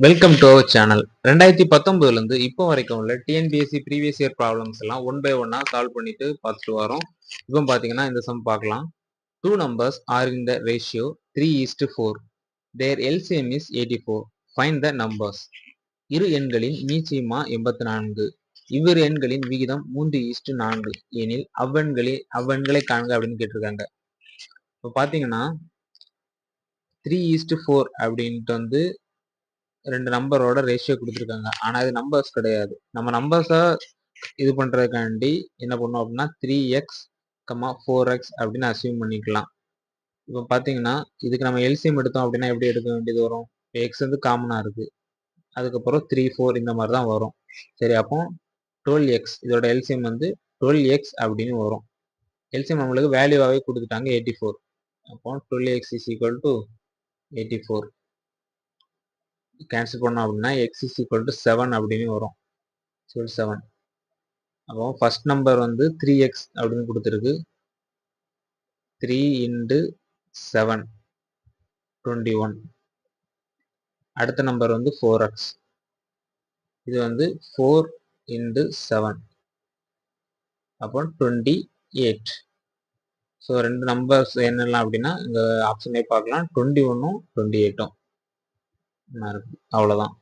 Welcome to our channel. 2019 இருந்து இப்போ வரைக்கும் உள்ள டிஎன்பிஎஸ்சி ப்ரீவியஸ் இயர் ப்ராப்ளம்ஸ் எல்லாம் ஒன் பை ஒன்னா சால்வ் பண்ணிட்டு பார்த்துட்டு வரோம். இப்போ பார்த்தீங்கன்னா இந்த சம் பார்க்கலாம். Two numbers are in the ratio 3:4. Their LCM is 84. Find the numbers. இரு எண்களின் மீச்சியமா 84. இவ்விரு எண்களின் விகிதம் 3:4 எனில் அவ்வெண்களை காண்க அப்படின்னு கேட்டிருக்காங்க. இப்போ பார்த்தீங்கன்னா 3:4 அப்படின்ட்டு வந்து ரெண்டு நம்பரோட ரேஷியோ கொடுத்துருக்காங்க. ஆனா இது நம்பர்ஸ் கிடையாது. நம்ம நம்பர்ஸை இது பண்றதுக்காண்டி என்ன பண்ணோம் அப்படின்னா 3x, 4x அப்படின்னு அசியூம் பண்ணிக்கலாம். இப்போ பார்த்தீங்கன்னா இதுக்கு நம்ம எல்சிஎம் எடுத்தோம் அப்படின்னா எப்படி எடுக்க வேண்டியது வரும்? எக்ஸ் வந்து காமனா இருக்கு, அதுக்கப்புறம் 3, 4 இந்த மாதிரி தான் வரும். சரி, அப்போ 12x இதோட எல்சிஎம் வந்து 12x அப்படின்னு வரும். எல்சிஎம் நம்மளுக்கு வேல்யூவாகவே கொடுத்துட்டாங்க 84. அப்போ 12x is equal to 84 cancel பண்ணோம் அப்படின்னா எக்ஸ் இஸ் ஈக்குவல் டு 7 அப்படின்னு வரும். 7. அப்போ ஃபர்ஸ்ட் நம்பர் வந்து 3x அப்படின்னு கொடுத்துருக்கு. 3 into 7 21. அடுத்த நம்பர் வந்து 4x. இது வந்து 4 into 7 அப்போ 28. ஸோ ரெண்டு நம்பர்ஸ் என்னெல்லாம் அப்படின்னா இந்த ஆப்ஷனே பார்க்கலாம், 21ம் 28ம். அவ்வளோதான்.